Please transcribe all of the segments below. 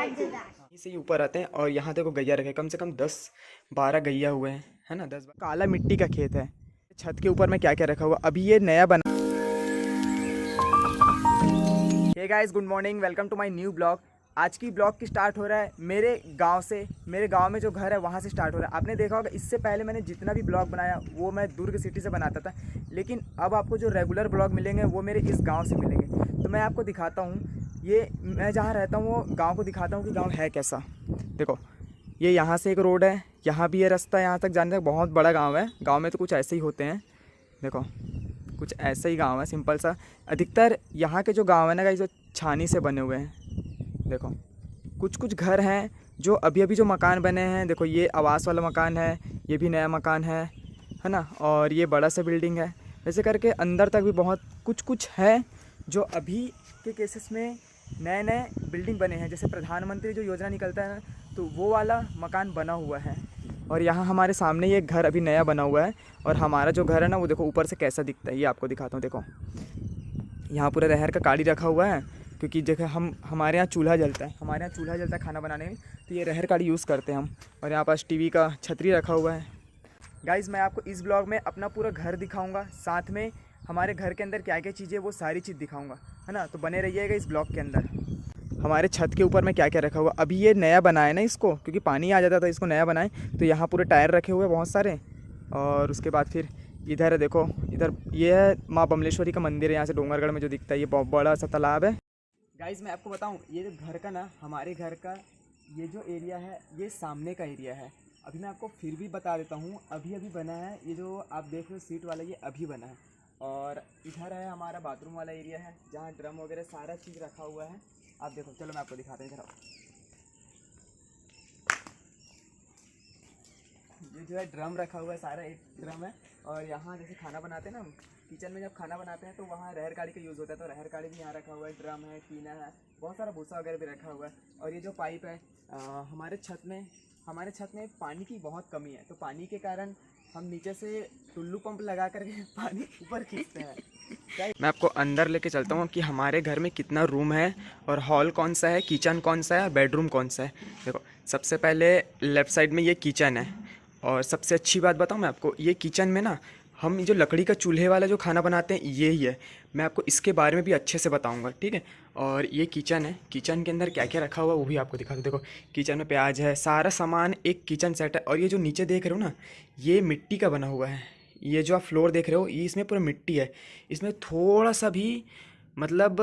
यहीं से ही ऊपर आते हैं और यहाँ देखो गैया रखे, कम से कम 10-12 गैया हुए हैं, है ना। 10 काला मिट्टी का खेत है। छत के ऊपर में क्या क्या रखा हुआ, अभी ये नया बना। Hey guys, good morning, welcome to my new blog. आज की ब्लॉग की स्टार्ट हो रहा है मेरे गांव से। मेरे गांव में जो घर है वहां से स्टार्ट हो रहा है। आपने देखा होगा इससे पहले मैंने जितना भी ब्लॉग बनाया वो मैं दुर्ग सिटी से बनाता था, लेकिन अब आपको जो रेगुलर ब्लॉग मिलेंगे वो मेरे इस गांव से मिलेंगे। तो मैं आपको दिखाता हूँ, ये मैं जहाँ रहता हूँ वो गाँव को दिखाता हूँ कि गाँव है कैसा। देखो, ये यहाँ से एक रोड है, यहाँ भी ये रास्ता, यहाँ तक जाने तक बहुत बड़ा गाँव है। गाँव में तो कुछ ऐसे ही होते हैं। देखो, कुछ ऐसा ही गांव है, सिंपल सा। अधिकतर यहाँ के जो गांव है ना गाइस, जो छानी से बने हुए हैं। देखो, कुछ कुछ घर हैं जो अभी अभी जो मकान बने हैं। देखो, ये आवास वाला मकान है, ये भी नया मकान है ना। और ये बड़ा सा बिल्डिंग है। वैसे करके अंदर तक भी बहुत कुछ कुछ है जो अभी के केसेस में नए नए बिल्डिंग बने हैं। जैसे प्रधानमंत्री जो योजना निकलता है ना, तो वो वाला मकान बना हुआ है। और यहाँ हमारे सामने ये घर अभी नया बना हुआ है। और हमारा जो घर है ना, वो देखो ऊपर से कैसा दिखता है, ये आपको दिखाता हूँ। देखो, यहाँ पूरा रहर का काड़ी रखा हुआ है, क्योंकि देखो हमारे यहाँ चूल्हा जलता है, खाना बनाने में, तो ये रहर काड़ी यूज़ करते हैं हम। और यहाँ पास टीवी का छतरी रखा हुआ है। गाइज़, मैं आपको इस ब्लॉग में अपना पूरा घर दिखाऊँगा, साथ में हमारे घर के अंदर क्या क्या चीज़ें वो सारी चीज़ दिखाऊँगा, है ना। तो बने रहिएगा इस ब्लॉग के अंदर। हमारे छत के ऊपर में क्या क्या रखा हुआ, अभी ये नया बनाया ना इसको, क्योंकि पानी आ जाता था, इसको नया बनाए। तो यहाँ पूरे टायर रखे हुए बहुत सारे। और उसके बाद फिर इधर है, देखो इधर ये है माँ बमलेश्वरी का मंदिर है। यहाँ से डोंगरगढ़ में जो दिखता है, ये बहुत बड़ा सा तालाब है। गाइज़, मैं आपको बताऊँ, ये जो घर का ना, हमारे घर का ये जो एरिया है, ये सामने का एरिया है। अभी मैं आपको फिर भी बता देता हूँ, अभी अभी बना है। ये जो आप देख रहे हो सीट वाला, ये अभी बना है। और इधर है हमारा बाथरूम वाला एरिया है, जहाँ ड्रम वगैरह सारा चीज़ रखा हुआ है। आप देखो, चलो मैं आपको दिखाता हूँ, इधर आओ। ये जो है ड्रम रखा हुआ है, सारा एक ड्रम है। और यहाँ जैसे खाना बनाते हैं ना हम, किचन में जब खाना बनाते हैं तो वहाँ रहर काड़ी का यूज़ होता है। तो रहर काड़ी भी यहाँ रखा हुआ है, ड्रम है, टीना है, बहुत सारा भूसा वगैरह भी रखा हुआ है। और ये जो पाइप है, हमारे छत में पानी की बहुत कमी है। तो पानी के कारण हम नीचे से टुल्लू पंप लगा करके पानी ऊपर खींचते हैं। मैं आपको अंदर लेके चलता हूँ कि हमारे घर में कितना रूम है, और हॉल कौन सा है, किचन कौन सा है, बेडरूम कौन सा है। देखो, सबसे पहले लेफ़्ट साइड में ये किचन है। और सबसे अच्छी बात बताऊँ मैं आपको, ये किचन में ना हम जो लकड़ी का चूल्हे वाला जो खाना बनाते हैं, ये ही है। मैं आपको इसके बारे में भी अच्छे से बताऊंगा, ठीक है। और ये किचन है, किचन के अंदर क्या क्या रखा हुआ है वो भी आपको दिखा दूँ। देखो, किचन में प्याज है, सारा सामान एक किचन सेट है। और ये जो नीचे देख रहे हो ना, ये मिट्टी का बना हुआ है। ये जो आप फ्लोर देख रहे हो, ये इसमें पूरा मिट्टी है। इसमें थोड़ा सा भी मतलब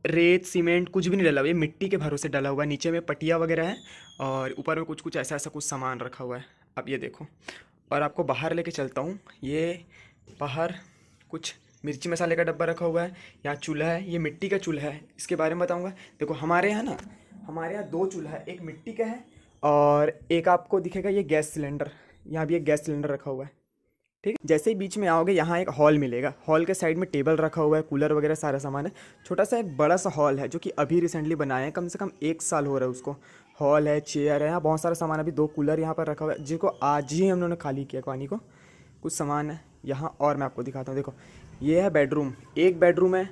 रेत सीमेंट कुछ भी नहीं डला हुआ, ये मिट्टी के भरोसे डला हुआ है। नीचे में पटिया वगैरह है, और ऊपर में कुछ कुछ ऐसा ऐसा कुछ सामान रखा हुआ है। अब ये देखो, और आपको बाहर लेके चलता हूँ। ये बाहर कुछ मिर्ची मसाले का डब्बा रखा हुआ है। यहाँ चूल्हा है, ये मिट्टी का चूल्हा है, इसके बारे में बताऊँगा। देखो, हमारे यहाँ 2 चूल्हा है, एक मिट्टी का है और एक आपको दिखेगा ये गैस सिलेंडर। यहाँ भी एक गैस सिलेंडर रखा हुआ है, ठीक है। जैसे ही बीच में आओगे, यहाँ एक हॉल मिलेगा। हॉल के साइड में टेबल रखा हुआ है, कूलर वगैरह सारा सामान है। छोटा सा एक बड़ा सा हॉल है, जो कि अभी रिसेंटली बनाया है, कम से कम 1 साल हो रहा है उसको। हॉल है, चेयर है, यहाँ बहुत सारा सामान। अभी 2 कूलर यहाँ पर रखा हुआ है, जिनको आज ही हम लोगों ने खाली किया पानी को। कुछ सामान है यहाँ, और मैं आपको दिखाता हूँ। देखो, ये है बेडरूम, एक बेडरूम है,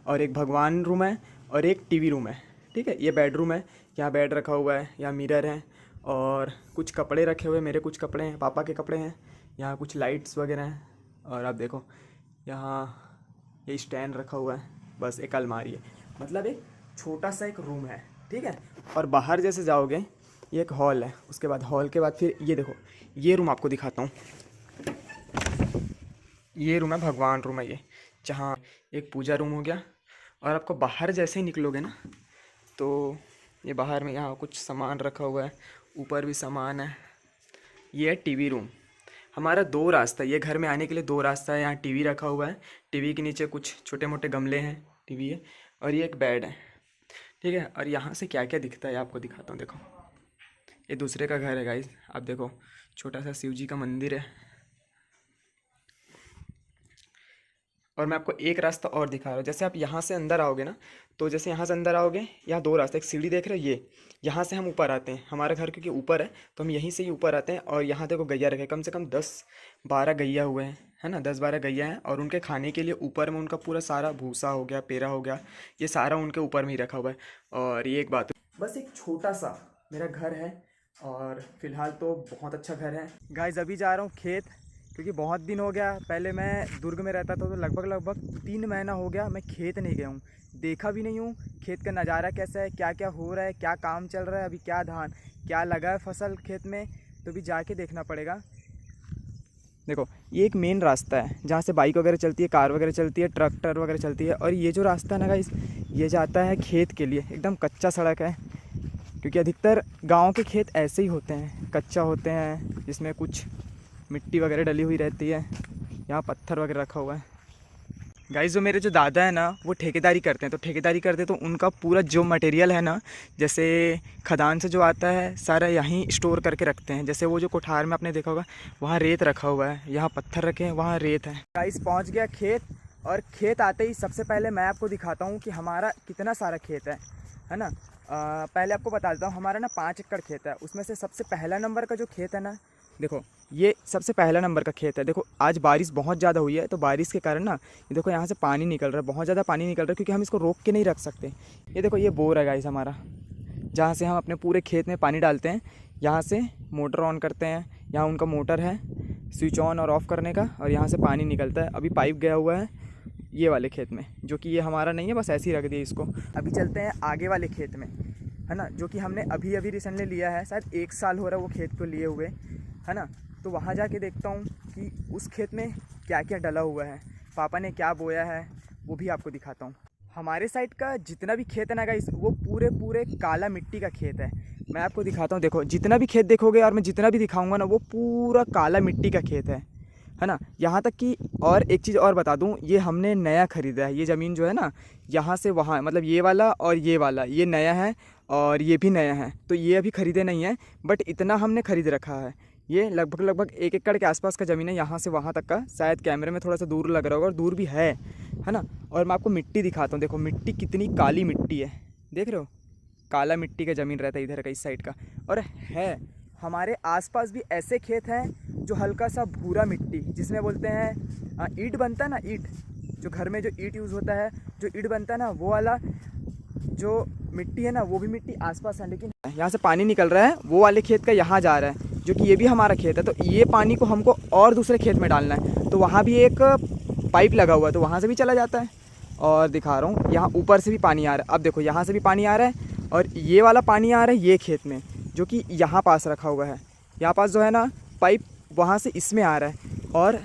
और एक भगवान रूम है, और एक टीवी रूम है, ठीक है। ये बेडरूम है, यहाँ बेड रखा हुआ है, यहाँ मिरर है, और कुछ कपड़े रखे हुए हैं। मेरे कुछ कपड़े हैं, पापा के कपड़े हैं। यहाँ कुछ लाइट्स वगैरह हैं। और आप देखो, यहाँ ये स्टैंड रखा हुआ है, बस एक अलमारी है। मतलब एक छोटा सा एक रूम है, ठीक है। और बाहर जैसे जाओगे, ये एक हॉल है। उसके बाद हॉल के बाद फिर ये देखो, ये रूम आपको दिखाता हूँ। ये रूम है, भगवान रूम है ये, जहाँ एक पूजा रूम हो गया। और आपको बाहर जैसे ही निकलोगे ना, तो ये बाहर में यहाँ कुछ सामान रखा हुआ है, ऊपर भी सामान है। ये है टीवी रूम। हमारा 2 रास्ता है, ये घर में आने के लिए 2 रास्ता है। यहाँ टीवी रखा हुआ है, टीवी के नीचे कुछ छोटे मोटे गमले हैं, टीवी है, और ये एक बेड है, ठीक है। और यहाँ से क्या क्या दिखता है आपको दिखाता हूँ। देखो, ये दूसरे का घर है गाइस। आप देखो, छोटा सा शिव जी का मंदिर है। और मैं आपको एक रास्ता और दिखा रहा हूँ। जैसे आप यहाँ से अंदर आओगे ना, तो जैसे यहाँ से अंदर आओगे, यहाँ 2 रास्ते, एक सीढ़ी देख रहे हो, ये यहाँ से हम ऊपर आते हैं। हमारा घर क्योंकि ऊपर है, तो हम यहीं से ही ऊपर आते हैं। और यहाँ देखो गैया रखे, कम से कम 10-12 गैया हुए हैं, है ना। 10-12 गैया हैं, और उनके खाने के लिए ऊपर में उनका पूरा सारा भूसा हो गया, पेरा हो गया, ये सारा उनके ऊपर में ही रखा हुआ है। और ये एक बात, बस एक छोटा सा मेरा घर है और फ़िलहाल तो बहुत अच्छा घर है। गाइस अभी जा रहा हूँ खेत, क्योंकि बहुत दिन हो गया। पहले मैं दुर्ग में रहता था तो लगभग 3 महीना हो गया मैं खेत नहीं गया हूँ, देखा भी नहीं हूँ खेत का नज़ारा कैसा है, क्या क्या हो रहा है, क्या काम चल रहा है, अभी क्या धान क्या लगा है फसल खेत में, तो भी जाके देखना पड़ेगा। देखो ये एक मेन रास्ता है जहाँ से बाइक वगैरह चलती है, कार वगैरह चलती है, ट्रैक्टर वगैरह चलती है। और ये जो रास्ता है ना गाइस, ये जाता है खेत के लिए, एकदम कच्चा सड़क है। क्योंकि अधिकतर गांव के खेत ऐसे ही होते हैं, कच्चा होते हैं, जिसमें कुछ मिट्टी वगैरह डली हुई रहती है। यहाँ पत्थर वगैरह रखा हुआ है। गाइस जो मेरे जो दादा है ना, वो ठेकेदारी करते हैं, तो ठेकेदारी करते हैं तो उनका पूरा जो मटेरियल है ना, जैसे खदान से जो आता है सारा यहीं स्टोर करके रखते हैं। जैसे वो जो कोठार में आपने देखा होगा, वहाँ रेत रखा हुआ है, यहाँ पत्थर रखे हैं, वहाँ रेत है। गाइस पहुँच गया खेत, और खेत आते ही सबसे पहले मैं आपको दिखाता हूँ कि हमारा कितना सारा खेत है ना। पहले आपको बता देता हूँ, हमारा ना 5 एकड़ खेत है। उसमें से सबसे पहला नंबर का जो खेत है ना, देखो ये सबसे पहला नंबर का खेत है। देखो आज बारिश बहुत ज़्यादा हुई है, तो बारिश के कारण ना ये देखो यहाँ से पानी निकल रहा है, बहुत ज़्यादा पानी निकल रहा है, क्योंकि हम इसको रोक के नहीं रख सकते। ये देखो ये बोर है गाइस हमारा, जहाँ से हम अपने पूरे खेत में पानी डालते हैं। यहाँ से मोटर ऑन करते हैं, यहाँ उनका मोटर है स्विच ऑन और ऑफ़ करने का, और यहाँ से पानी निकलता है। अभी पाइप गया हुआ है ये वाले खेत में, जो कि ये हमारा नहीं है, बस ऐसे ही रख दिया इसको। अभी चलते हैं आगे वाले खेत में, है ना, जो कि हमने अभी रिसेंटली लिया है, शायद 1 साल हो रहा है वो खेत को लिए हुए, है ना। तो वहाँ जाके देखता हूँ कि उस खेत में क्या क्या डला हुआ है, पापा ने क्या बोया है, वो भी आपको दिखाता हूँ। हमारे साइड का जितना भी खेत है ना गाइस, वो पूरे काला मिट्टी का खेत है। मैं आपको दिखाता हूँ, देखो जितना भी खेत देखोगे और मैं जितना भी दिखाऊंगा ना, वो पूरा काला मिट्टी का खेत है ना। यहाँ तक कि और एक चीज़ और बता दूँ, ये हमने नया ख़रीदा है। ये ज़मीन जो है ना, यहाँ से वहाँ, मतलब ये वाला और ये वाला, ये नया है और ये भी नया है। तो ये अभी ख़रीदे नहीं है, बट इतना हमने ख़रीद रखा है। ये लगभग 1 एकड़ के आसपास का ज़मीन है, यहाँ से वहाँ तक का। शायद कैमरे में थोड़ा सा दूर लग रहा होगा, और दूर भी है ना। और मैं आपको मिट्टी दिखाता हूँ, देखो मिट्टी कितनी काली मिट्टी है, देख रहे हो, काला मिट्टी का ज़मीन रहता है इधर का, इस साइड का। और है हमारे आसपास भी ऐसे खेत हैं जो हल्का सा भूरा मिट्टी, जिसमें बोलते हैं ईंट बनता है ना, ईंट जो घर में जो ईंट यूज़ होता है, जो ईंट बनता है ना, वो वाला जो मिट्टी है ना, वो भी मिट्टी आसपास है। लेकिन यहाँ से पानी निकल रहा है, वो वाले खेत का यहाँ जा रहा है, जो कि ये भी हमारा खेत है। तो ये पानी को हमको और दूसरे खेत में डालना है, तो वहाँ भी एक पाइप लगा हुआ है, तो वहाँ से भी चला जाता है। और दिखा रहा हूँ, यहाँ ऊपर से भी पानी आ रहा है। अब देखो यहाँ से भी पानी आ रहा है, और ये वाला पानी आ रहा है ये खेत में, जो कि यहाँ पास रखा हुआ है। यहाँ पास जो है ना पाइप, वहाँ से इसमें आ रहा है, और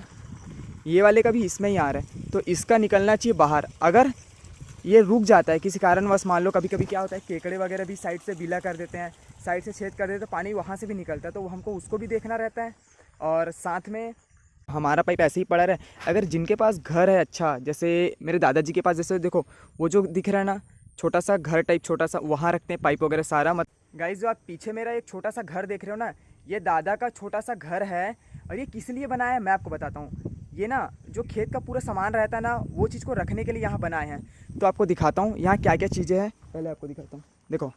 ये वाले का भी इसमें ही आ रहा है। तो इसका निकलना चाहिए बाहर। अगर ये रुक जाता है किसी कारणवश, मान लो कभी कभी क्या होता है, केकड़े वगैरह भी साइड से बीला कर देते हैं, साइड से छेद कर देते हैं, तो पानी वहाँ से भी निकलता है, तो हमको उसको भी देखना रहता है। और साथ में हमारा पाइप ऐसे ही पड़ा रहे। अगर जिनके पास घर है अच्छा, जैसे मेरे दादाजी के पास, जैसे देखो वो जो दिख रहा है ना, छोटा सा घर टाइप छोटा सा, वहाँ रखते हैं पाइप वगैरह सारा। मत गाइस जो आप पीछे मेरा एक छोटा सा घर देख रहे हो ना, ये दादा का छोटा सा घर है। और ये किस लिए बनाया है मैं आपको बताता हूँ। ये ना जो खेत का पूरा सामान रहता है ना, वो चीज़ को रखने के लिए यहाँ बनाए हैं। तो आपको दिखाता हूँ यहाँ क्या क्या चीज़ें हैं, पहले आपको दिखाता हूँ। देखो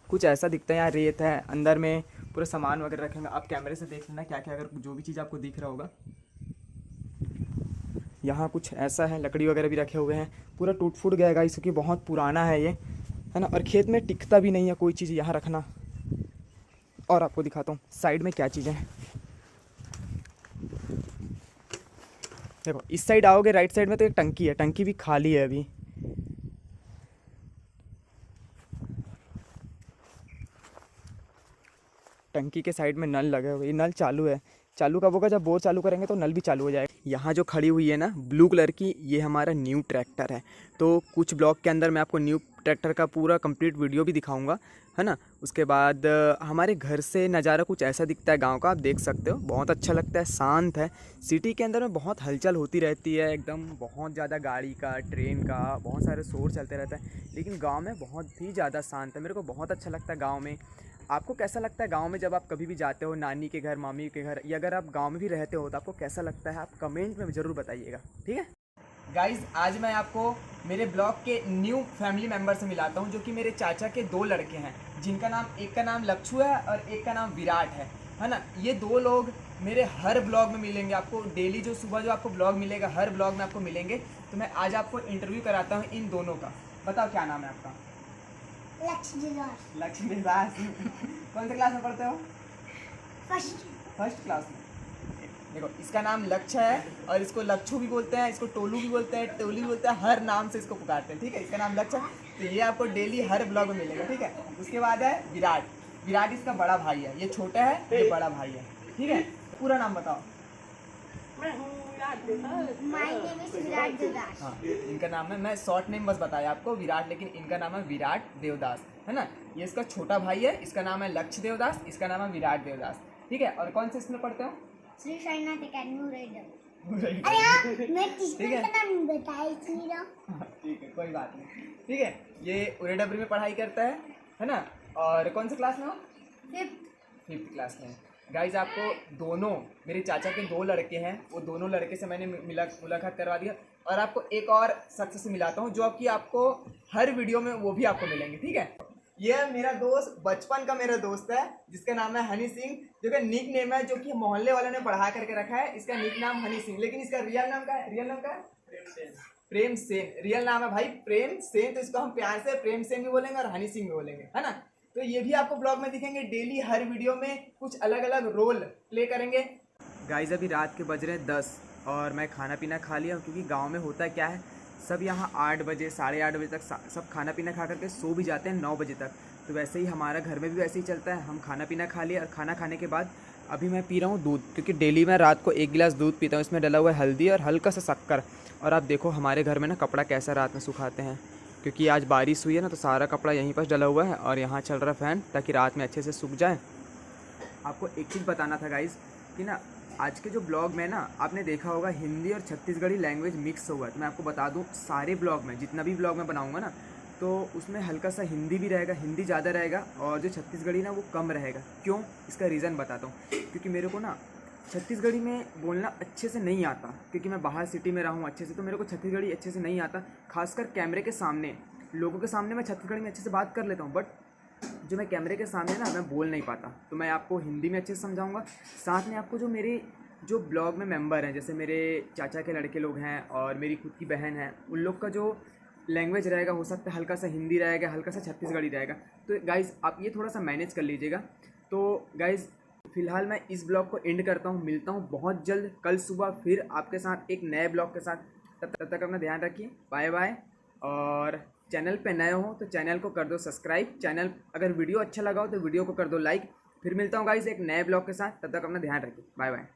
कुछ ऐसा दिखता है, यहाँ रेत है, अंदर में पूरा सामान वगैरह रखेंगे। आप कैमरे से देख लेना क्या क्या, अगर जो भी चीज़ आपको दिख रहा होगा। यहाँ कुछ ऐसा है, लकड़ी वगैरह भी रखे हुए हैं, पूरा टूट फूट गया गाइस, क्योंकि बहुत पुराना है ये, है ना। और खेत में टिकता भी नहीं है कोई चीज़ यहाँ रखना। और आपको दिखाता हूँ साइड में क्या चीज़ें हैं। देखो इस साइड आओगे, राइट साइड में तो एक टंकी है, टंकी भी खाली है अभी। टंकी के साइड में नल लगे हुए, ये नल चालू है। चालू कब होगा, जब बोर चालू करेंगे तो नल भी चालू हो जाएगा। यहाँ जो खड़ी हुई है ना ब्लू कलर की, ये हमारा न्यू ट्रैक्टर है। तो कुछ ब्लॉग के अंदर मैं आपको न्यू ट्रैक्टर का पूरा कंप्लीट वीडियो भी दिखाऊंगा, है ना। उसके बाद हमारे घर से नज़ारा कुछ ऐसा दिखता है गांव का, आप देख सकते हो, बहुत अच्छा लगता है, शांत है। सिटी के अंदर में बहुत हलचल होती रहती है, एकदम बहुत ज़्यादा गाड़ी का, ट्रेन का, बहुत सारे शोर चलते रहता है। लेकिन गाँव में बहुत ही ज़्यादा शांत है, मेरे को बहुत अच्छा लगता है गाँव में। आपको कैसा लगता है गांव में, जब आप कभी भी जाते हो नानी के घर, मामी के घर, या अगर आप गांव में भी रहते हो तो आपको कैसा लगता है, आप कमेंट में ज़रूर बताइएगा, ठीक है। गाइज़ आज मैं आपको मेरे ब्लॉग के न्यू फैमिली मेम्बर से मिलाता हूं, जो कि मेरे चाचा के 2 लड़के हैं, जिनका नाम, एक का नाम लक्षु है और एक का नाम विराट है ना। ये 2 लोग मेरे हर ब्लॉग में मिलेंगे आपको, डेली जो सुबह जो आपको ब्लॉग मिलेगा, हर ब्लॉग में आपको मिलेंगे। तो मैं आज आपको इंटरव्यू कराता हूँ इन दोनों का। बताओ क्या नाम है आपका? लक्ष्मी दास। कौन से क्लास में पढ़ते हो? फर्स्ट क्लास में। देखो इसका नाम लक्ष्य है और इसको लच्छू भी बोलते हैं, इसको टोलू भी बोलते हैं, टोली भी बोलते हैं, हर नाम से इसको पुकारते हैं। ठीक है, इसका नाम लक्ष्य है। तो ये आपको डेली हर ब्लॉग में मिलेगा। ठीक है, उसके बाद है विराट। विराट इसका बड़ा भाई है, ये छोटा है, ये बड़ा भाई है। ठीक है, पूरा नाम बताओ। हाँ, इनका नाम है, मैं शॉर्ट नेम बस बताया आपको विराट, लेकिन इनका नाम है विराट देवदास, है ना। ये इसका छोटा भाई है, इसका नाम है लक्ष्य देवदास, इसका नाम है विराट देवदास। ठीक है, और कौन से इसमें पढ़ते हो? श्री साईनाथ एकेडमी उरेडा। ठीक मैं टीचर है, का नाम बताया इसलिए। ठीक है, कोई बात नहीं। ठीक है, ये उरेडब्री में पढ़ाई करता है ना। और कौन से क्लास में हो? फिफ्थ क्लास में। गाइज आपको दोनों, मेरे चाचा के 2 लड़के हैं, वो दोनों लड़के से मैंने मुलाकात करवा दिया। और आपको एक और शख्स से मिलाता हूँ जो कि आपको हर वीडियो में वो भी आपको मिलेंगे। ठीक है, ये मेरा दोस्त, बचपन का मेरा दोस्त है, जिसका नाम है हनी सिंह, जो कि निक नेम है, जो कि मोहल्ले वालों ने बढ़ा करके रखा है। इसका निक नाम हनी सिंह, लेकिन इसका रियल नाम क्या है? प्रेम सेन। रियल नाम है भाई प्रेम सेन, तो इसको हम प्यार से प्रेम सेन भी बोलेंगे और हनी सिंह भी बोलेंगे, है ना। तो ये भी आपको ब्लॉग में दिखेंगे, डेली हर वीडियो में कुछ अलग अलग रोल प्ले करेंगे। गाइस अभी रात के बज रहे हैं 10 और मैं खाना पीना खा लिया, क्योंकि गांव में होता क्या है, सब यहाँ 8 बजे 8:30 बजे तक सब खाना पीना खा करके सो भी जाते हैं 9 बजे तक। तो वैसे ही हमारा घर में भी वैसे ही चलता है, हम खाना पीना खा लिया और खाना खाने के बाद अभी मैं पी रहा हूँ दूध, क्योंकि डेली मैं रात को 1 गिलास दूध पीता हूँ। इसमें डला हुआ है हल्दी और हल्का सा शक्कर। और आप देखो हमारे घर में ना कपड़ा कैसा रात में सुखाते हैं, क्योंकि आज बारिश हुई है ना, तो सारा कपड़ा यहीं पर डला हुआ है और यहाँ चल रहा है फ़ैन, ताकि रात में अच्छे से सूख जाए। आपको एक चीज़ बताना था गाइज़ कि ना, आज के जो ब्लॉग में ना आपने देखा होगा हिंदी और छत्तीसगढ़ी लैंग्वेज मिक्स हुआ है। तो मैं आपको बता दूं, सारे ब्लॉग में, जितना भी ब्लॉग मैं बनाऊंगा ना, तो उसमें हल्का सा हिंदी भी रहेगा, हिंदी ज़्यादा रहेगा और जो छत्तीसगढ़ी ना वो कम रहेगा। क्यों? इसका रीज़न बताता हूँ। क्योंकि मेरे को ना छत्तीसगढ़ी में बोलना अच्छे से नहीं आता, क्योंकि मैं बाहर सिटी में रहा हूँ अच्छे से, तो मेरे को छत्तीसगढ़ी अच्छे से नहीं आता। खासकर कैमरे के सामने, लोगों के सामने मैं छत्तीसगढ़ी में अच्छे से बात कर लेता हूँ, बट जो मैं कैमरे के सामने ना मैं बोल नहीं पाता। तो मैं आपको हिंदी में अच्छे से समझाऊंगा। साथ में आपको जो मेरे जो ब्लॉग में मेंबर हैं, जैसे मेरे चाचा के लड़के लोग हैं और मेरी खुद की बहन है, उन लोग का जो लैंग्वेज रहेगा, हो सकता है हल्का सा हिंदी रहेगा, हल्का सा छत्तीसगढ़ी रहेगा। तो गाइज़ आप ये थोड़ा सा मैनेज कर लीजिएगा। तो गाइज़ फ़िलहाल मैं इस ब्लॉग को एंड करता हूँ, मिलता हूँ बहुत जल्द कल सुबह फिर आपके साथ एक नए ब्लॉग के साथ। तब तक अपना ध्यान रखिए, बाय बाय। और चैनल पे नए हो तो चैनल को कर दो सब्सक्राइब। चैनल अगर वीडियो अच्छा लगा हो तो वीडियो को कर दो लाइक। फिर मिलता हूँ गाइस एक नए ब्लॉग के साथ, तब तक अपना ध्यान रखिए, बाय बाय।